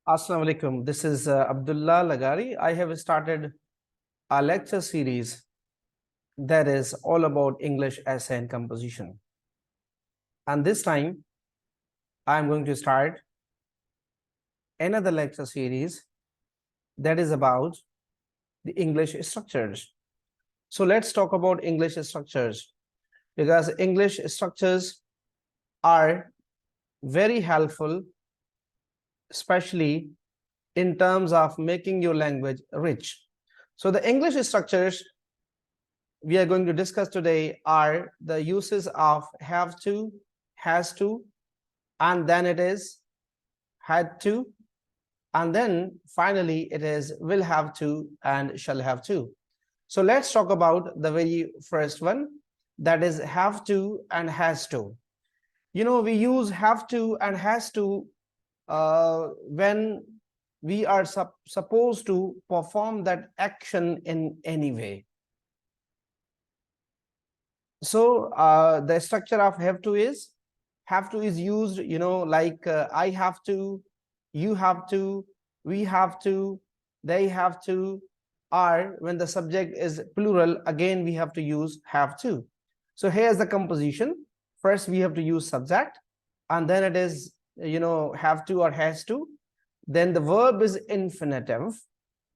Assalamu alaikum. This is Abdullah Lagari. I have started a lecture series that is all about English essay and composition. And this time, I'm going to start another lecture series that is about the English structures. So let's talk about English structures because English structures are very helpful, especially in terms of making your language rich. So the English structures we are going to discuss today are the uses of have to, has to, and then it is had to, and then finally it is will have to and shall have to. So let's talk about the very first one, that is have to and has to. We use have to and has to when we are supposed to perform that action in any way. So the structure of have to is used, like I have to, you have to, we have to, they have to, or when the subject is plural, again we have to use have to. So here's the composition. First we have to use subject, and then it is have to or has to, then the verb is infinitive,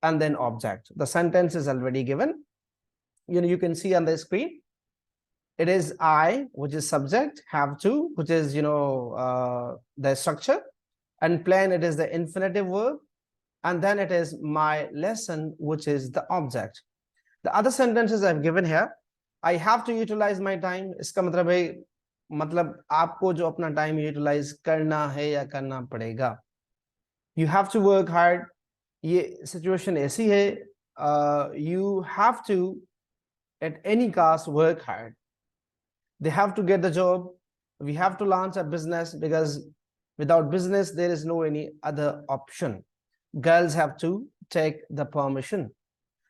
and then object. The sentence is already given, you can see on the screen. It is I, which is subject, have to, which is the structure, and plan, it is the infinitive verb, and then it is my lesson, which is the object. The other sentences I've given here, I have to utilize my time. इसका मतलब है, मतलब आपको जो अपना time utilize करना है या करना पड़ेगा. You have to work hard. ये situation ऐसी है, you have to at any cost work hard. They have to get the job. We have to launch a business because without business there is no any other option. Girls have to take the permission.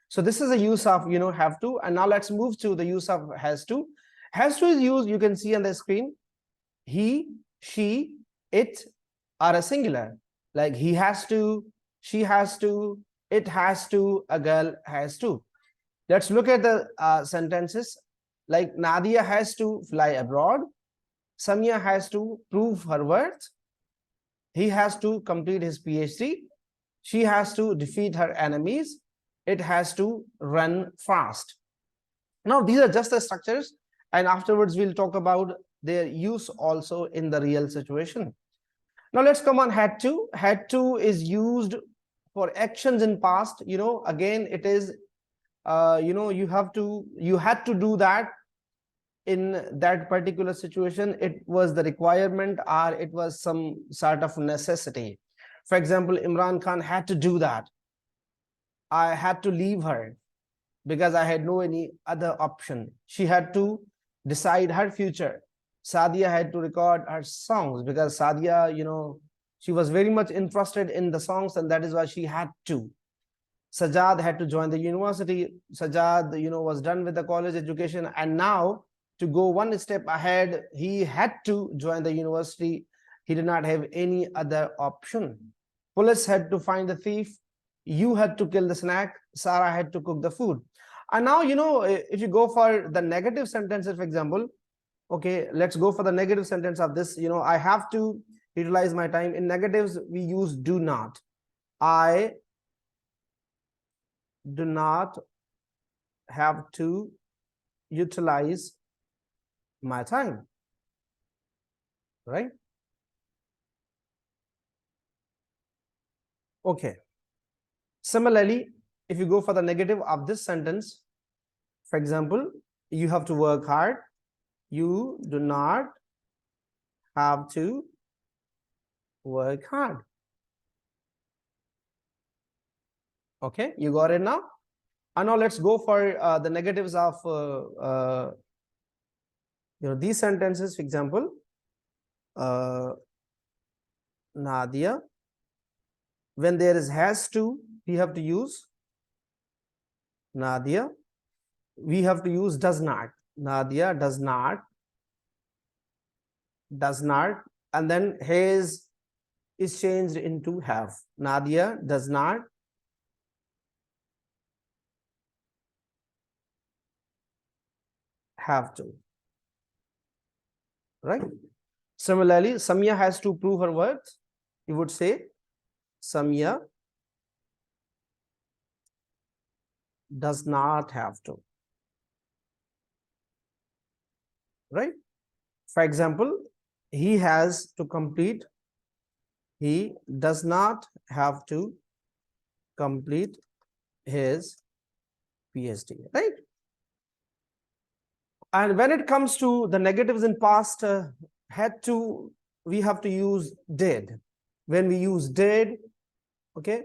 So this is a use of have to. And now let's move to the use of has to. Has to is used, you can see on the screen, he, she, it are a singular, like he has to, she has to, it has to, a girl has to. Let's look at the sentences. Like Nadia has to fly abroad, Samia has to prove her worth, he has to complete his PhD, she has to defeat her enemies, it has to run fast. Now these are just the structures, and afterwards we'll talk about their use also in the real situation. Now let's come on had to. Had to is used for actions in past. Again it is you had to do that in that particular situation. It was the requirement, or it was some sort of necessity. For example, Imran Khan had to do that. I had to leave her because I had no any other option. She had to decide her future. Sadia had to record her songs because Sadia, she was very much interested in the songs, and that is why she had to. Sajad had to join the university. Sajad, was done with the college education, and now to go one step ahead, he had to join the university. He did not have any other option. Police had to find the thief. You had to kill the snack. Sarah had to cook the food. And now, if you go for the negative sentences, for example, okay, let's go for the negative sentence of this. I have to utilize my time. In negatives, we use do not. I do not have to utilize my time, right? Okay. Similarly, if you go for the negative of this sentence, for example, you have to work hard. You do not have to work hard. Okay, you got it now? And now let's go for the negatives of these sentences. For example, Nadia, when there is has to, we have to use Nadia. We have to use does not. Nadia does not, and then his, is changed into have. Nadia does not have to, right? Similarly, Samya has to prove her worth. You would say Samya does not have to, right? For example, he has to complete, he does not have to complete his PhD, right? And when it comes to the negatives in past, had to, we have to use did. When we use did, okay,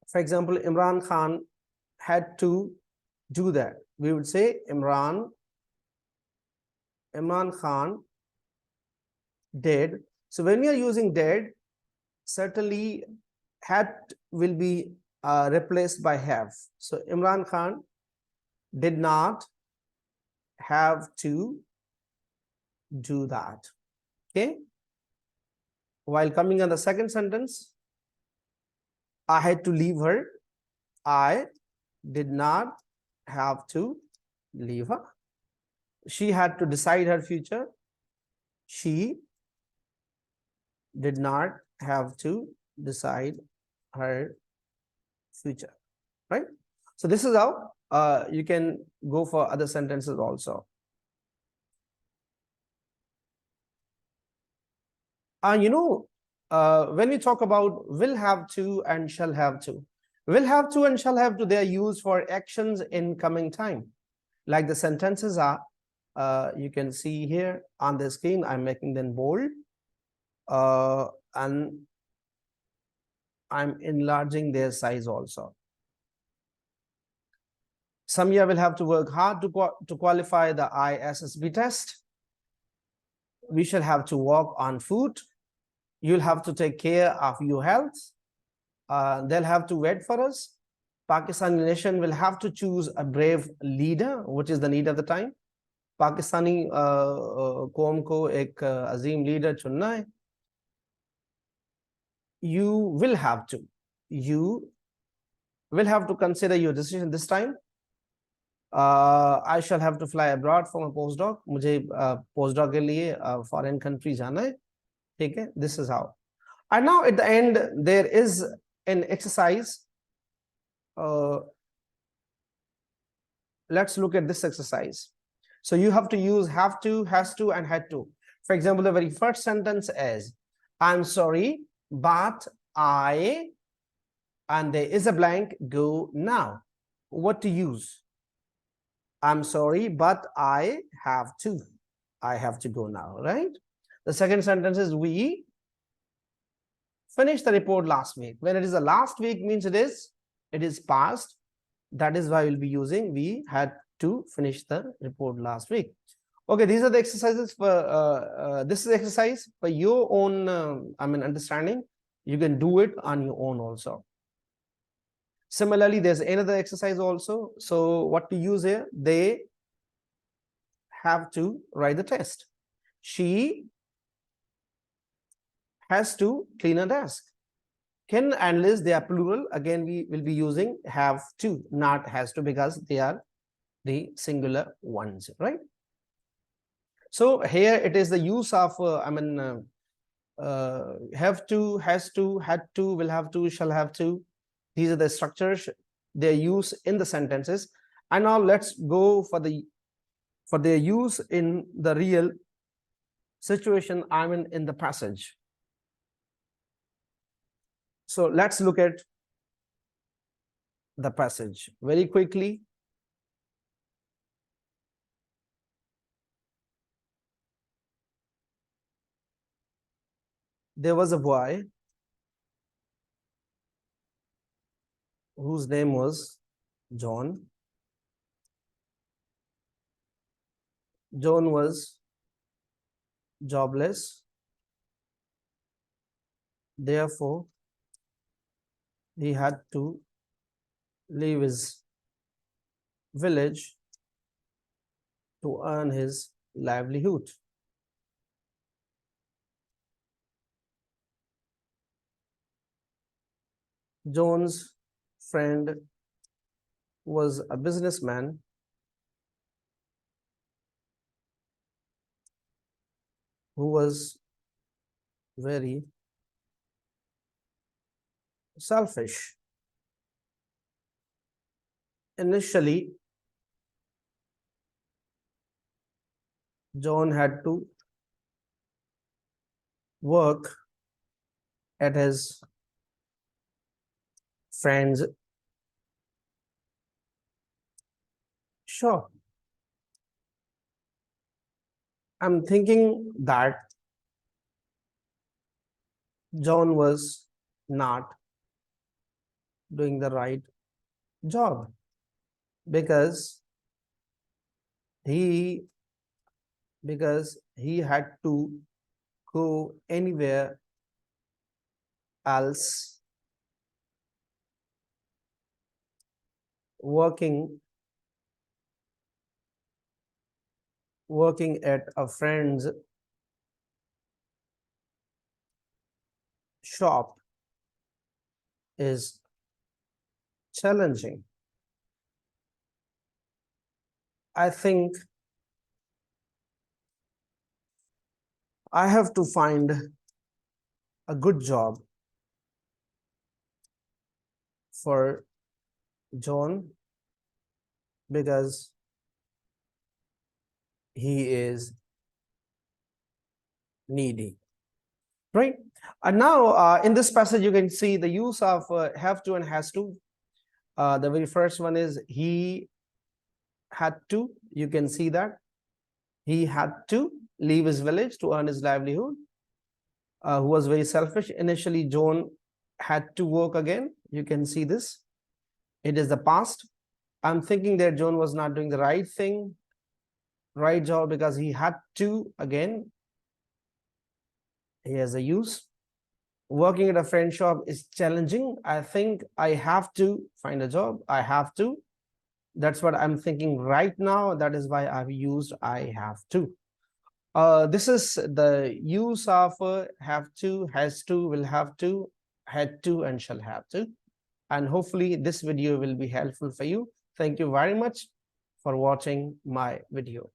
for example, Imran Khan had to do that. We would say Imran Khan did. So when we are using did, certainly had will be replaced by have. So Imran Khan did not have to do that. Okay. While coming on the second sentence, I had to leave her. I did not have to leave her. She had to decide her future. She did not have to decide her future, right? So this is how you can go for other sentences also. When we talk about will have to and shall have to, will have to and shall have to, they are used for actions in coming time. Like the sentences are, you can see here on the screen, I'm making them bold, and I'm enlarging their size also. Samya will have to work hard to qualify the ISSB test. We shall have to walk on foot. You'll have to take care of your health. They'll have to wait for us. Pakistani nation will have to choose a brave leader, which is the need of the time. Pakistani कौम को एक अजीम leader चुनना है. You will have to consider your decision this time. I shall have to fly abroad for a postdoc. मुझे postdoc के लिए foreign country जाना है. ठीक है? This is how. And now at the end there is an exercise. Let's look at this exercise. So you have to use have to, has to, and had to. For example, the very first sentence is, I'm sorry, but I, and there is a blank, go now. What to use? I'm sorry, but I have to. I have to go now, right? The second sentence is, we finished the report last week. When it is the last week, means it is past. That is why we'll be using we had to finish the report last week. Okay, these are the exercises for this is exercise for your own understanding. You can do it on your own also. Similarly, there's another exercise also. So what to use here? They have to write the test. She has to clean a desk. Ken and Liz, they are plural. Again, we will be using have to, not has to, because they are the singular ones, right? So here it is the use of have to, has to, had to, will have to, shall have to. These are the structures they use in the sentences. And now let's go for their use in the real situation, in the passage. So let's look at the passage very quickly. There was a boy whose name was John. John was jobless. Therefore, he had to leave his village to earn his livelihood. John's friend was a businessman who was very selfish. Initially, John had to work at his friend's shop. I'm thinking that John was not doing the right job because he had to go anywhere else working at a friend's shop is challenging. I think I have to find a good job for John because he is needy, right? And now in this passage, you can see the use of have to and has to. The very first one is he had to. You can see that he had to leave his village to earn his livelihood. Who was very selfish. Initially, John had to work again. You can see this. It is the past. I'm thinking that John was not doing the right thing, right job, because he had to again. He has a use. Working at a friend shop is challenging. I think I have to find a job. I have to. That's what I'm thinking right now. That is why I've used I have to. This is the use of have to, has to, will have to, had to, and shall have to. And hopefully this video will be helpful for you. Thank you very much for watching my video.